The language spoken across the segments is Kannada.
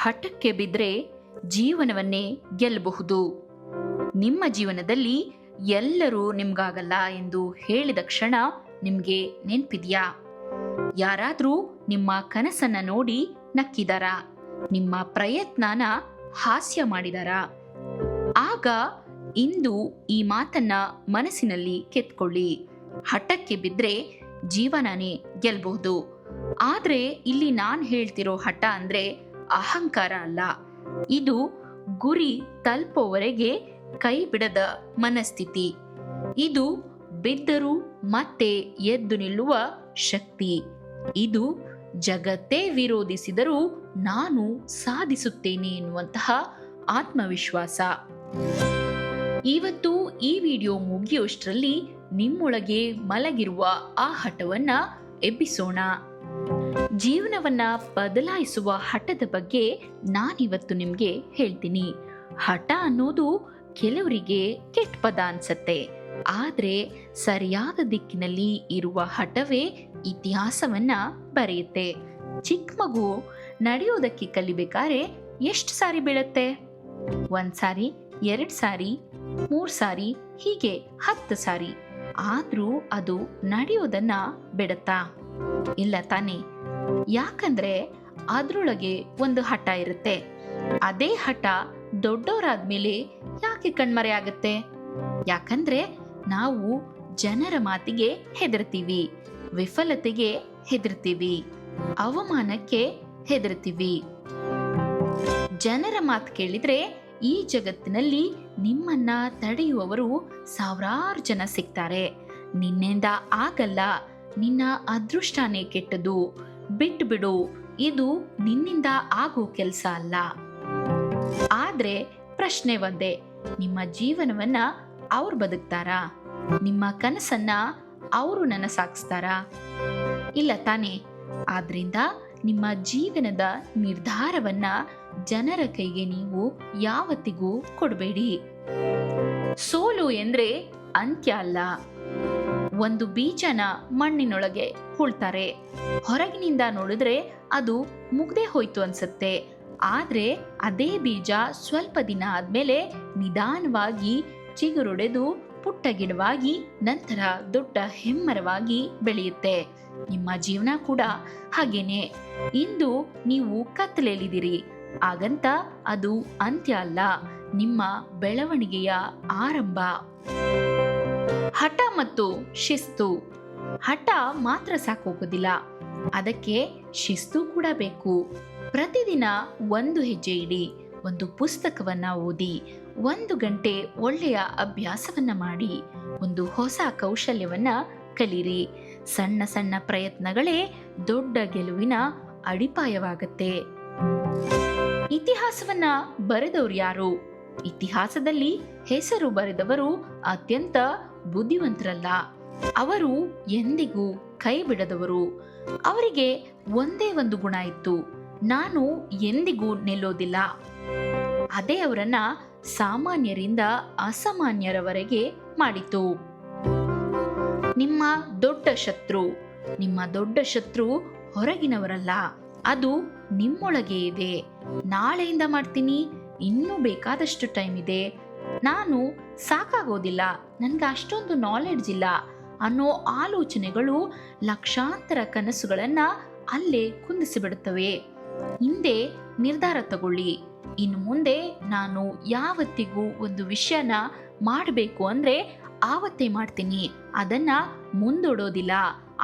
ಹಠಕ್ಕೆ ಬಿದ್ದರೆ ಜೀವನವನ್ನೇ ಗೆಲ್ಲಬಹುದು. ನಿಮ್ಮ ಜೀವನದಲ್ಲಿ ಎಲ್ಲರೂ ನಿಮ್ಗಾಗಲ್ಲ ಎಂದು ಹೇಳಿದ ಕ್ಷಣ ನಿಮ್ಗೆ ನೆನ್ಪಿದ್ಯಾ? ಯಾರಾದ್ರೂ ನಿಮ್ಮ ಕನಸನ್ನ ನೋಡಿ ನಕ್ಕಿದಾರ? ನಿಮ್ಮ ಪ್ರಯತ್ನನ ಹಾಸ್ಯ ಮಾಡಿದಾರ? ಆಗ ಇಂದು ಈ ಮಾತನ್ನ ಮನಸ್ಸಿನಲ್ಲಿ ಕೆತ್ಕೊಳ್ಳಿ. ಹಠಕ್ಕೆ ಬಿದ್ದರೆ ಜೀವನನೇ ಗೆಲ್ಬಹುದು. ಆದ್ರೆ ಇಲ್ಲಿ ನಾನು ಹೇಳ್ತಿರೋ ಹಠ ಅಂದ್ರೆ ಅಹಂಕಾರ ಅಲ್ಲ. ಇದು ಗುರಿ ತಲುಪೋವರೆಗೆ ಕೈ ಬಿಡದ ಮನಸ್ಥಿತಿ. ಇದು ಬಿದ್ದರೂ ಮತ್ತೆ ಎದ್ದು ನಿಲ್ಲುವ ಶಕ್ತಿ. ಇದು ಜಗತ್ತೇ ವಿರೋಧಿಸಿದರೂ ನಾನು ಸಾಧಿಸುತ್ತೇನೆ ಎನ್ನುವಂತಹ ಆತ್ಮವಿಶ್ವಾಸ. ಇವತ್ತು ಈ ವಿಡಿಯೋ ಮುಗಿಯೋಷ್ಟರಲ್ಲಿ ನಿಮ್ಮೊಳಗೆ ಮಲಗಿರುವ ಆ ಹಠವನ್ನ ಎಬ್ಬಿಸೋಣ. ಜೀವನವನ್ನ ಬದಲಾಯಿಸುವ ಹಠದ ಬಗ್ಗೆ ನಾನಿವತ್ತು ನಿಮ್ಗೆ ಹೇಳ್ತೀನಿ. ಹಠ ಅನ್ನೋದು ಕೆಲವರಿಗೆ ಕೆಟ್ಟ ಪದ ಅನ್ಸತ್ತೆ, ಆದ್ರೆ ಸರಿಯಾದ ದಿಕ್ಕಿನಲ್ಲಿ ಇರುವ ಹಠವೇ ಇತಿಹಾಸವನ್ನ ಬರೆಯುತ್ತೆ. ಚಿಕ್ಕ ಮಗು ನಡೆಯೋದಕ್ಕೆ ಕಲಿಬೇಕಾದ್ರೆ ಎಷ್ಟು ಸಾರಿ ಬೀಳತ್ತೆ? 1 ಸಾರಿ, 2 ಸಾರಿ, 3 ಸಾರಿ, ಹೀಗೆ 10 ಸಾರಿ. ಆದ್ರೂ ಅದು ನಡೆಯೋದನ್ನ ಬಿಡತ್ತಾ? ಇಲ್ಲ ತಾನೆ? ಯಾಕಂದ್ರೆ ಅದ್ರೊಳಗೆ ಒಂದು ಹಠ ಇರುತ್ತೆ. ಅದೇ ಹಠ ದೊಡ್ಡವರಾದ್ಮೇಲೆ ಯಾಕೆ ಕಣ್ಮರೆ ಆಗತ್ತೆ? ಯಾಕಂದ್ರೆ ನಾವು ಜನರ ಮಾತಿಗೆ ಹೆದರ್ತೀವಿ, ವಿಫಲತೆಗೆ ಹೆದರ್ತೀವಿ, ಅವಮಾನಕ್ಕೆ ಹೆದರ್ತೀವಿ. ಜನರ ಮಾತು ಕೇಳಿದ್ರೆ ಈ ಜಗತ್ತಿನಲ್ಲಿ ನಿಮ್ಮನ್ನ ತಡೆಯುವವರು ಸಾವಿರಾರು ಜನ ಸಿಗ್ತಾರೆ. ನಿನ್ನಿಂದ ಆಗಲ್ಲ, ನಿನ್ನ ಅದೃಷ್ಟನೇ ಕೆಟ್ಟದು, ಬಿಟ್ಟು ಬಿಡು, ಇದು ನಿನ್ನಿಂದ ಆಗೋ ಕೆಲಸ ಅಲ್ಲ. ಆದ್ರೆ ಪ್ರಶ್ನೆ ಒಂದೇ, ನಿಮ್ಮ ಜೀವನವನ್ನ ಅವ್ರು ಬದುಕ್ತಾರಾ? ನಿಮ್ಮ ಕನಸನ್ನ ಅವರು ನನಸಾಗಿಸ್ತಾರಾ? ಇಲ್ಲ ತಾನೆ? ಆದ್ರಿಂದ ನಿಮ್ಮ ಜೀವನದ ನಿರ್ಧಾರವನ್ನ ಜನರ ಕೈಗೆ ನೀವು ಯಾವತ್ತಿಗೂ ಕೊಡಬೇಡಿ. ಸೋಲು ಎಂದ್ರೆ ಅಂತ್ಯ ಅಲ್ಲ. ಒಂದು ಬೀಜನ ಮಣ್ಣಿನೊಳಗೆ ಹೂಳ್ತಾರೆ. ಹೊರಗಿನಿಂದ ನೋಡಿದ್ರೆ ಅದು ಮುಗ್ದೇ ಹೋಯ್ತು ಅನ್ಸುತ್ತೆ. ಆದ್ರೆ ಅದೇ ಬೀಜ ಸ್ವಲ್ಪ ದಿನ ಆದ್ಮೇಲೆ ನಿಧಾನವಾಗಿ ಚಿಗುರೊಡೆದು ಪುಟ್ಟ ಗಿಡವಾಗಿ ನಂತರ ದೊಡ್ಡ ಹೆಮ್ಮರವಾಗಿ ಬೆಳೆಯುತ್ತೆ. ನಿಮ್ಮ ಜೀವನ ಕೂಡ ಹಾಗೇನೆ. ಇಂದು ನೀವು ಕತ್ತಲೆಯಲ್ಲಿದ್ದೀರಿ, ಹಾಗಂತ ಅದು ಅಂತ್ಯ ಅಲ್ಲ, ನಿಮ್ಮ ಬೆಳವಣಿಗೆಯ ಆರಂಭ. ಹಠ ಮತ್ತು ಶಿಸ್ತು. ಹಠ ಮಾತ್ರ ಸಾಕೋಗೋದಿಲ್ಲ, ಅದಕ್ಕೆ ಶಿಸ್ತು ಕೂಡ ಬೇಕು. ಪ್ರತಿದಿನ 1 ಹೆಜ್ಜೆ ಇಡಿ, ಒಂದು ಪುಸ್ತಕವನ್ನ ಓದಿ, 1 ಗಂಟೆ ಒಳ್ಳೆಯ ಅಭ್ಯಾಸವನ್ನ ಮಾಡಿ, ಒಂದು ಹೊಸ ಕೌಶಲ್ಯವನ್ನ ಕಲೀರಿ. ಸಣ್ಣ ಸಣ್ಣ ಪ್ರಯತ್ನಗಳೇ ದೊಡ್ಡ ಗೆಲುವಿನ ಅಡಿಪಾಯವಾಗತ್ತೆ. ಇತಿಹಾಸವನ್ನ ಬರೆದವರು ಯಾರು? ಇತಿಹಾಸದಲ್ಲಿ ಹೆಸರು ಬರೆದವರು ಅತ್ಯಂತ ಬುದ್ಧಿವಂತರಲ್ಲ. ಅವರು ಎಂದಿಗೂ ಕೈ ಬಿಡದವರು. ಅವರಿಗೆ ಒಂದೇ ಒಂದು ಗುಣ ಇತ್ತು, ನಾನು ಎಂದಿಗೂ ನಿಲ್ಲೋದಿಲ್ಲ. ಅದೇ ಅವರನ್ನ ಸಾಮಾನ್ಯರಿಂದ ಅಸಾಮಾನ್ಯರವರೆಗೆ ಮಾಡಿತು. ನಿಮ್ಮ ದೊಡ್ಡ ಶತ್ರು ಹೊರಗಿನವರಲ್ಲ, ಅದು ನಿಮ್ಮೊಳಗೆ ಇದೆ. ನಾಳೆಯಿಂದ ಮಾಡ್ತೀನಿ, ಇನ್ನೂ ಬೇಕಾದಷ್ಟು ಟೈಮ್ ಇದೆ, ನಾನು ಸಾಕಾಗೋದಿಲ್ಲ, ನನ್ಗೆ ಅಷ್ಟೊಂದು ನಾಲೆಡ್ಜ್ ಇಲ್ಲ ಅನ್ನೋ ಆಲೋಚನೆಗಳು ಲಕ್ಷಾಂತರ ಕನಸುಗಳನ್ನ ಅಲ್ಲೇ ಕುಂದಿಸಿಬಿಡುತ್ತವೆ. ಹಿಂದೆ ನಿರ್ಧಾರ ತಗೊಳ್ಳಿ. ಇನ್ನು ಮುಂದೆ ನಾನು ಯಾವತ್ತಿಗೂ ಒಂದು ವಿಷಯನ ಮಾಡಬೇಕು ಅಂದ್ರೆ ಆವತ್ತೇ ಮಾಡ್ತೀನಿ, ಅದನ್ನ ಮುಂದೂಡೋದಿಲ್ಲ.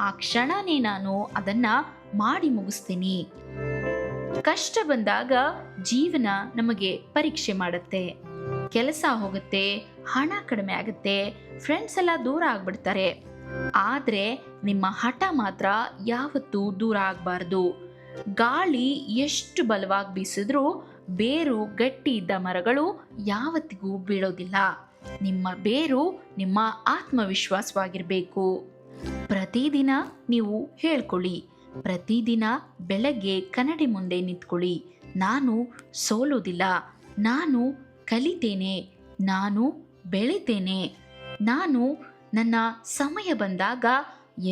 ಆ ಕ್ಷಣನೇ ನಾನು ಅದನ್ನ ಮಾಡಿ ಮುಗಿಸ್ತೀನಿ. ಕಷ್ಟ ಬಂದಾಗ ಜೀವನ ನಮಗೆ ಪರೀಕ್ಷೆ ಮಾಡುತ್ತೆ. ಕೆಲಸ ಹೋಗುತ್ತೆ, ಹಣ ಕಡಿಮೆ ಆಗುತ್ತೆ, ಫ್ರೆಂಡ್ಸ್ ಎಲ್ಲ ದೂರ ಆಗ್ಬಿಡ್ತಾರೆ. ಆದ್ರೆ ನಿಮ್ಮ ಹಠ ಮಾತ್ರ ಯಾವತ್ತೂ ದೂರ ಆಗಬಾರ್ದು. ಗಾಳಿ ಎಷ್ಟು ಬಲವಾಗಿ ಬೀಸಿದ್ರೂ ಬೇರು ಗಟ್ಟಿ ಇದ್ದ ಮರಗಳು ಯಾವತ್ತಿಗೂ ಬೀಳೋದಿಲ್ಲ. ನಿಮ್ಮ ಬೇರು ನಿಮ್ಮ ಆತ್ಮವಿಶ್ವಾಸವಾಗಿರಬೇಕು. ಪ್ರತಿದಿನ ನೀವು ಹೇಳ್ಕೊಳ್ಳಿ, ಪ್ರತಿದಿನ ಬೆಳಗ್ಗೆ ಕನ್ನಡಿ ಮುಂದೆ ನಿಂತ್ಕೊಳ್ಳಿ, ನಾನು ಸೋಲೋದಿಲ್ಲ, ನಾನು ಕಲಿತೇನೆ, ನಾನು ಬೆಳಿತೇನೆ, ನಾನು ನನ್ನ ಸಮಯ ಬಂದಾಗ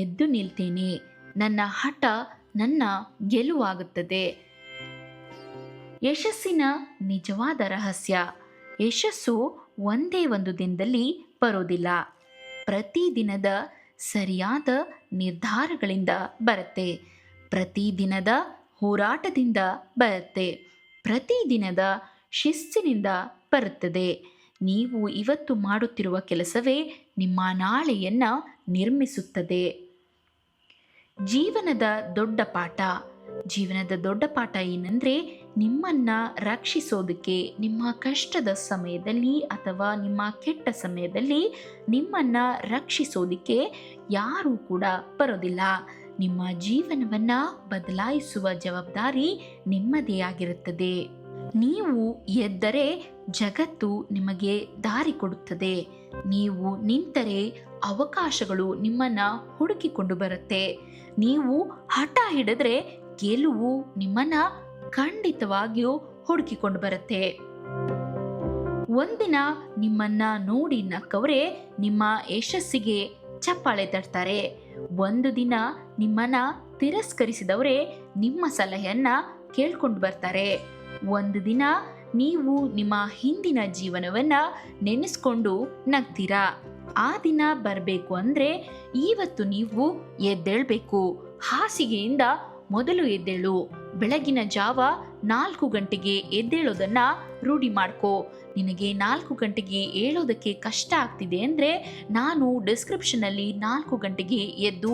ಎದ್ದು ನಿಲ್ತೇನೆ, ನನ್ನ ಹಠ ನನ್ನ ಗೆಲುವಾಗುತ್ತದೆ. ಯಶಸ್ಸಿನ ನಿಜವಾದ ರಹಸ್ಯ: ಯಶಸ್ಸು ಒಂದೇ ಒಂದು ದಿನದಲ್ಲಿ ಬರೋದಿಲ್ಲ. ಪ್ರತಿದಿನದ ಸರಿಯಾದ ನಿರ್ಧಾರಗಳಿಂದ ಬರುತ್ತೆ. ಪ್ರತಿದಿನದ ಹೋರಾಟದಿಂದ ಬರುತ್ತೆ. ಪ್ರತಿದಿನದ ಶಿಸ್ತಿನಿಂದ ಬರುತ್ತದೆ. ನೀವು ಇವತ್ತು ಮಾಡುತ್ತಿರುವ ಕೆಲಸವೇ ನಿಮ್ಮ ನಾಳೆಯನ್ನು ನಿರ್ಮಿಸುತ್ತದೆ. ಜೀವನದ ದೊಡ್ಡ ಪಾಠ: ಜೀವನದ ದೊಡ್ಡ ಪಾಠ ಏನಂದರೆ, ನಿಮ್ಮನ್ನು ರಕ್ಷಿಸೋದಕ್ಕೆ ನಿಮ್ಮ ಕಷ್ಟದ ಸಮಯದಲ್ಲಿ ಅಥವಾ ನಿಮ್ಮ ಕೆಟ್ಟ ಸಮಯದಲ್ಲಿ ನಿಮ್ಮನ್ನು ರಕ್ಷಿಸೋದಕ್ಕೆ ಯಾರೂ ಕೂಡ ಬರೋದಿಲ್ಲ. ನಿಮ್ಮ ಜೀವನವನ್ನು ಬದಲಾಯಿಸುವ ಜವಾಬ್ದಾರಿ ನಿಮ್ಮದೇ ಆಗಿರುತ್ತದೆ. ನೀವು ಎದ್ದರೆ ಜಗತ್ತು ನಿಮಗೆ ದಾರಿ ಕೊಡುತ್ತದೆ. ನೀವು ನಿಂತರೆ ಅವಕಾಶಗಳು ನಿಮ್ಮನ್ನು ಹುಡುಕಿಕೊಂಡು ಬರುತ್ತೆ. ನೀವು ಹಠ ಹಿಡಿದ್ರೆ ಗೆಲುವು ನಿಮ್ಮನ್ನು ಖಂಡಿತವಾಗಿಯೂ ಹುಡುಕಿಕೊಂಡು ಬರುತ್ತೆ. ಒಂದಿನ ನಿಮ್ಮನ್ನ ನೋಡಿ ನಕ್ಕವರೇ ನಿಮ್ಮ ಯಶಸ್ಸಿಗೆ ಚಪ್ಪಾಳೆ ತಟ್ತಾರೆ. ಒಂದು ದಿನ ನಿಮ್ಮನ್ನ ತಿರಸ್ಕರಿಸಿದವರೇ ನಿಮ್ಮ ಸಲಹೆಯನ್ನ ಕೇಳ್ಕೊಂಡು ಬರ್ತಾರೆ. ಒಂದು ದಿನ ನೀವು ನಿಮ್ಮ ಹಿಂದಿನ ಜೀವನವನ್ನ ನೆನೆಸ್ಕೊಂಡು ನಗ್ತೀರಾ. ಆ ದಿನ ಬರಬೇಕು ಅಂದ್ರೆ ಇವತ್ತು ನೀವು ಎದ್ದೇಳಬೇಕು. ಹಾಸಿಗೆಯಿಂದ ಮೊದಲು ಎದ್ದೇಳು. ಬೆಳಗಿನ ಜಾವ 4 ಗಂಟೆಗೆ ಎದ್ದೇಳೋದನ್ನ ರೂಢಿ ಮಾಡ್ಕೋ. ನಿನಗೆ 4 ಗಂಟೆಗೆ ಏಳೋದಕ್ಕೆ ಕಷ್ಟ ಆಗ್ತಿದೆ ಅಂದರೆ ನಾನು ಡಿಸ್ಕ್ರಿಪ್ಷನಲ್ಲಿ 4 ಗಂಟೆಗೆ ಎದ್ದು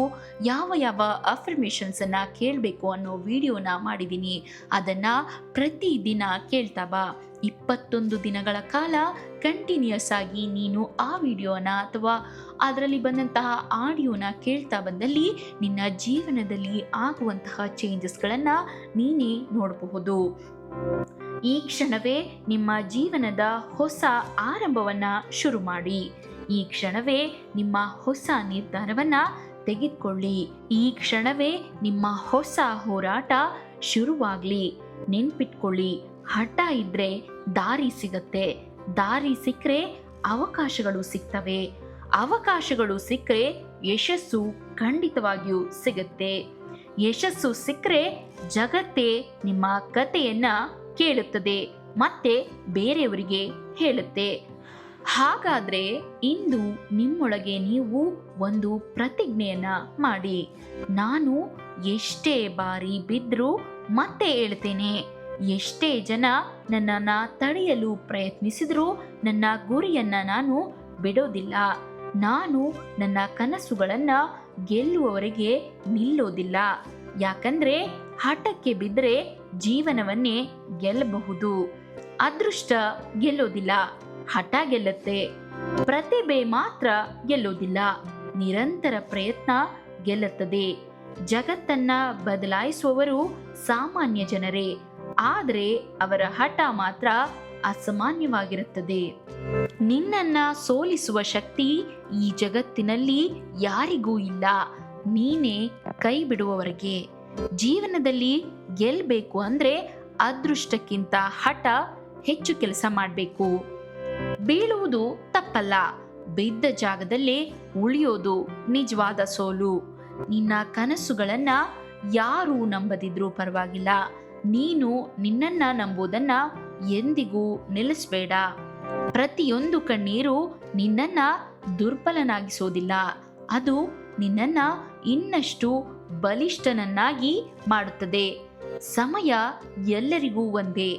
ಯಾವ ಅಫರ್ಮೇಷನ್ಸನ್ನು ಕೇಳಬೇಕು ಅನ್ನೋ ವಿಡಿಯೋನ ಮಾಡಿದ್ದೀನಿ. ಅದನ್ನು ಪ್ರತಿದಿನ ಕೇಳ್ತಾ ಬಾ. 21 ದಿನಗಳ ಕಾಲ ಕಂಟಿನ್ಯೂಸ್ ಆಗಿ ನೀನು ಆ ವಿಡಿಯೋನ ಅಥವಾ ಅದರಲ್ಲಿ ಬಂದಂತಹ ಆಡಿಯೋನ ಕೇಳ್ತಾ ಬಂದಲ್ಲಿ ನಿನ್ನ ಜೀವನದಲ್ಲಿ ಆಗುವಂತಹ ಚೇಂಜಸ್ಗಳನ್ನು ನೀನೇ ನೋಡಬಹುದು. ಈ ಕ್ಷಣವೇ ನಿಮ್ಮ ಜೀವನದ ಹೊಸ ಆರಂಭವನ್ನು ಶುರು ಮಾಡಿ. ಈ ಕ್ಷಣವೇ ನಿಮ್ಮ ಹೊಸ ನಿರ್ಧಾರವನ್ನ ತೆಗೆದುಕೊಳ್ಳಿ. ಈ ಕ್ಷಣವೇ ನಿಮ್ಮ ಹೊಸ ಹೋರಾಟ ಶುರುವಾಗಲಿ. ನೆನ್ಪಿಟ್ಕೊಳ್ಳಿ, ಹಠ ಇದ್ರೆ ದಾರಿ ಸಿಗತ್ತೆ. ದಾರಿ ಸಿಕ್ಕರೆ ಅವಕಾಶಗಳು ಸಿಗ್ತವೆ. ಅವಕಾಶಗಳು ಸಿಕ್ಕರೆ ಯಶಸ್ಸು ಖಂಡಿತವಾಗಿಯೂ ಸಿಗುತ್ತೆ. ಯಶಸ್ಸು ಸಿಕ್ಕರೆ ಜಗತ್ತೇ ನಿಮ್ಮ ಕಥೆಯನ್ನ ಕೇಳುತ್ತದೆ ಮತ್ತೆ ಬೇರೆಯವರಿಗೆ ಹೇಳುತ್ತೆ. ಹಾಗಾದ್ರೆ ಇಂದು ನಿಮ್ಮೊಳಗೆ ನೀವು ಒಂದು ಪ್ರತಿಜ್ಞೆಯನ್ನ ಮಾಡಿ. ನಾನು ಎಷ್ಟೇ ಬಾರಿ ಬಿದ್ದರೂ ಮತ್ತೆ ಹೇಳ್ತೇನೆ. ಎಷ್ಟೇ ಜನ ನನ್ನನ್ನು ತಡೆಯಲು ಪ್ರಯತ್ನಿಸಿದರೂ ನನ್ನ ಗುರಿಯನ್ನ ನಾನು ಬಿಡೋದಿಲ್ಲ. ನಾನು ನನ್ನ ಕನಸುಗಳನ್ನು ಗೆಲ್ಲುವವರೆಗೆ ನಿಲ್ಲೋದಿಲ್ಲ. ಯಾಕಂದ್ರೆ ಹಠಕ್ಕೆ ಬಿದ್ದರೆ ಜೀವನವನ್ನೇ ಗೆಲ್ಲಬಹುದು. ಅದೃಷ್ಟ ಗೆಲ್ಲೋದಿಲ್ಲ, ಹಠ ಗೆಲ್ಲುತ್ತೆ. ಪ್ರತಿಭೆ ಮಾತ್ರ ಗೆಲ್ಲೋದಿಲ್ಲ, ನಿರಂತರ ಪ್ರಯತ್ನ ಗೆಲ್ಲುತ್ತದೆ. ಜಗತ್ತನ್ನ ಬದಲಾಯಿಸುವವರು ಸಾಮಾನ್ಯ ಜನರೇ, ಆದರೆ ಅವರ ಹಠ ಮಾತ್ರ ಅಸಾಮಾನ್ಯವಾಗಿರುತ್ತದೆ. ನಿನ್ನನ್ನ ಸೋಲಿಸುವ ಶಕ್ತಿ ಈ ಜಗತ್ತಿನಲ್ಲಿ ಯಾರಿಗೂ ಇಲ್ಲ, ನೀನೇ ಕೈ ಬಿಡುವವರೆಗೆ. ಜೀವನದಲ್ಲಿ ಗೆಲ್ಲಬೇಕು ಅಂದ್ರೆ ಅದೃಷ್ಟಕ್ಕಿಂತ ಹಠ ಹೆಚ್ಚು ಕೆಲಸ ಮಾಡಬೇಕು. ಬೀಳುವುದು ತಪ್ಪಲ್ಲ, ಬಿದ್ದ ಜಾಗದಲ್ಲೇ ಉಳಿಯೋದು ನಿಜವಾದ ಸೋಲು. ನಿನ್ನ ಕನಸುಗಳನ್ನ ಯಾರು ನಂಬದಿದ್ರೂ ಪರವಾಗಿಲ್ಲ, ನೀನು ನಿನ್ನನ್ನ ನಂಬೋದನ್ನ ಎಂದಿಗೂ ನಿಲ್ಲಿಸಬೇಡ. ಪ್ರತಿಯೊಂದು ಕಣ್ಣೀರು ನಿನ್ನನ್ನ ದುರ್ಬಲನಾಗಿಸೋದಿಲ್ಲ, ಅದು ನಿನ್ನನ್ನ ಇನ್ನಷ್ಟು ಬಲಿಷ್ಠನನ್ನಾಗಿ ಮಾಡುತ್ತದೆ. ಸಮಯ ಎಲ್ಲರಿಗೂ ಒಂದೇ,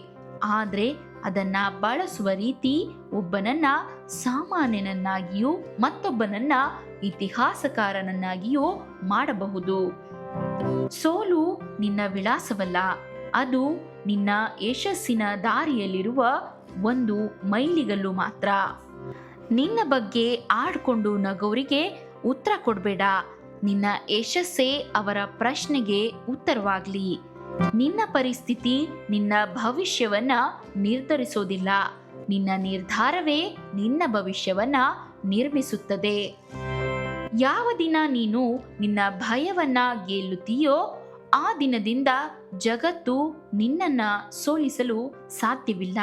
ಆದರೆ ಅದನ್ನ ಬಳಸುವ ರೀತಿ ಒಬ್ಬನನ್ನ ಸಾಮಾನ್ಯನನ್ನಾಗಿಯೂ ಮತ್ತೊಬ್ಬನನ್ನ ಇತಿಹಾಸಕಾರನನ್ನಾಗಿಯೂ ಮಾಡಬಹುದು. ಸೋಲು ನಿನ್ನ ವಿಳಾಸವಲ್ಲ, ಅದು ನಿನ್ನ ಯಶಸ್ಸಿನ ದಾರಿಯಲ್ಲಿರುವ ಒಂದು ಮೈಲಿಗಲ್ಲು ಮಾತ್ರ. ನಿನ್ನ ಬಗ್ಗೆ ಆಡ್ಕೊಂಡು ನಗೋರಿಗೆ ಉತ್ತರ ಕೊಡಬೇಡ. ನಿನ್ನ ಯಶಸ್ಸೇ ಅವರ ಪ್ರಶ್ನೆಗೆ ಉತ್ತರವಾಗಲಿ. ನಿನ್ನ ಪರಿಸ್ಥಿತಿ ನಿನ್ನ ಭವಿಷ್ಯವನ್ನ ನಿರ್ಧರಿಸೋದಿಲ್ಲ, ನಿನ್ನ ನಿರ್ಧಾರವೇ ನಿನ್ನ ಭವಿಷ್ಯವನ್ನ ನಿರ್ಮಿಸುತ್ತದೆ. ಯಾವ ದಿನ ನೀನು ನಿನ್ನ ಭಯವನ್ನ ಗೆಲ್ಲುತ್ತೀಯೋ ಆ ದಿನದಿಂದ ಜಗತ್ತು ನಿನ್ನನ್ನ ಸೋಲಿಸಲು ಸಾಧ್ಯವಿಲ್ಲ.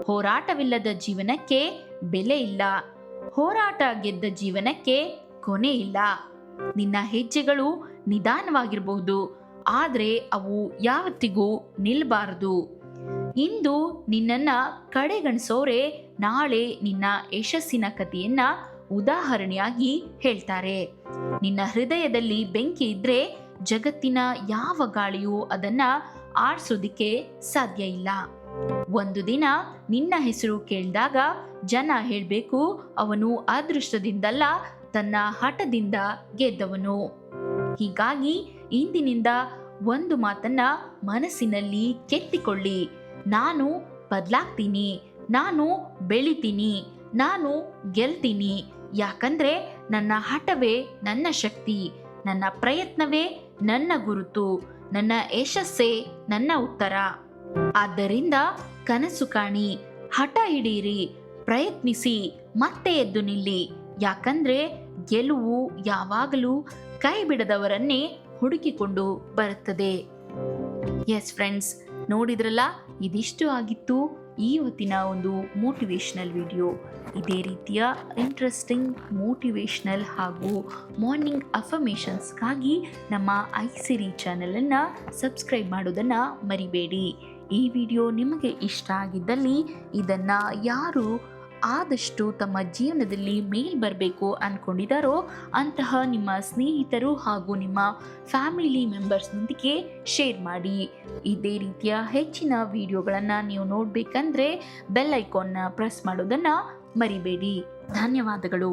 ಹೋರಾಟವಿಲ್ಲದ ಜೀವನಕ್ಕೆ ಬೆಲೆ ಇಲ್ಲ, ಹೋರಾಟ ಗೆದ್ದ ಜೀವನಕ್ಕೆ ಕೊನೆ ಇಲ್ಲ. ನಿನ್ನ ಹೆಜ್ಜೆಗಳು ನಿಧಾನವಾಗಿರಬಹುದು, ಆದರೆ ಅವು ಯಾವತ್ತಿಗೂ ನಿಲ್ಲಬಾರದು. ಇಂದು ನಿನ್ನನ್ನ ಕಡೆಗಣಿಸೋರೆ ನಾಳೆ ನಿನ್ನ ಯಶಸ್ಸಿನ ಕಥೆಯನ್ನ ಉದಾಹರಣೆಯಾಗಿ ಹೇಳ್ತಾರೆ. ನಿನ್ನ ಹೃದಯದಲ್ಲಿ ಬೆಂಕಿ ಇದ್ರೆ ಜಗತ್ತಿನ ಯಾವ ಗಾಳಿಯೂ ಅದನ್ನ ಆರ್ಸೋದಿಕ್ಕೆ ಸಾಧ್ಯ ಇಲ್ಲ. ಒಂದು ದಿನ ನಿನ್ನ ಹೆಸರು ಕೇಳಿದಾಗ ಜನ ಹೇಳ್ಬೇಕು, ಅವನು ಅದೃಷ್ಟದಿಂದಲ್ಲ ತನ್ನ ಹಠದಿಂದ ಗೆದ್ದವನು. ಹೀಗಾಗಿ ಇಂದಿನಿಂದ ಒಂದು ಮಾತನ್ನ ಮನಸ್ಸಿನಲ್ಲಿ ಕೆತ್ತಿಕೊಳ್ಳಿ, ನಾನು ಬದಲಾಗ್ತೀನಿ, ನಾನು ಬೆಳಿತೀನಿ, ನಾನು ಗೆಲ್ತೀನಿ. ಯಾಕಂದ್ರೆ ನನ್ನ ಹಠವೇ ನನ್ನ ಶಕ್ತಿ, ನನ್ನ ಪ್ರಯತ್ನವೇ ನನ್ನ ಗುರುತು, ನನ್ನ ಯಶಸ್ಸೇ ನನ್ನ ಉತ್ತರ. ಆದ್ದರಿಂದ ಕನಸು ಕಾಣಿ, ಹಠ ಹಿಡೀರಿ, ಪ್ರಯತ್ನಿಸಿ, ಮತ್ತೆ ಎದ್ದು ನಿಲ್ಲಿ. ಯಾಕಂದ್ರೆ ಗೆಲುವು ಯಾವಾಗಲೂ ಕೈ ಬಿಡದವರನ್ನೇ ಹುಡುಕಿಕೊಂಡು ಬರುತ್ತದೆ. ಎಸ್ ಫ್ರೆಂಡ್ಸ್, ನೋಡಿದ್ರಲ್ಲ, ಇದಿಷ್ಟು ಆಗಿತ್ತು ಇವತ್ತಿನ ಒಂದು ಮೋಟಿವೇಶನಲ್ ವಿಡಿಯೋ. ಇದೇ ರೀತಿಯ ಇಂಟ್ರೆಸ್ಟಿಂಗ್ ಮೋಟಿವೇಶನಲ್ ಹಾಗೂ ಮಾರ್ನಿಂಗ್ ಅಫರ್ಮೇಷನ್ಸ್ಗಾಗಿ ನಮ್ಮ ಐಸಿರಿ ಚಾನಲನ್ನು ಸಬ್ಸ್ಕ್ರೈಬ್ ಮಾಡೋದನ್ನು ಮರಿಬೇಡಿ. ಈ ವಿಡಿಯೋ ನಿಮಗೆ ಇಷ್ಟ ಆಗಿದ್ದಲ್ಲಿ ಇದನ್ನು ಯಾರು ಆದಷ್ಟು ತಮ್ಮ ಜೀವನದಲ್ಲಿ ಮೇಲ್ ಬರಬೇಕು ಅಂದ್ಕೊಂಡಿದ್ದಾರೋ ಅಂತಹ ನಿಮ್ಮ ಸ್ನೇಹಿತರು ಹಾಗೂ ನಿಮ್ಮ ಫ್ಯಾಮಿಲಿ ಮೆಂಬರ್ಸ್ನೊಂದಿಗೆ ಶೇರ್ ಮಾಡಿ. ಇದೇ ರೀತಿಯ ಹೆಚ್ಚಿನ ವಿಡಿಯೋಗಳನ್ನು ನೀವು ನೋಡಬೇಕಂದ್ರೆ ಬೆಲ್ ಐಕಾನ್ನ ಪ್ರೆಸ್ ಮಾಡೋದನ್ನು ಮರಿಬೇಡಿ. ಧನ್ಯವಾದಗಳು.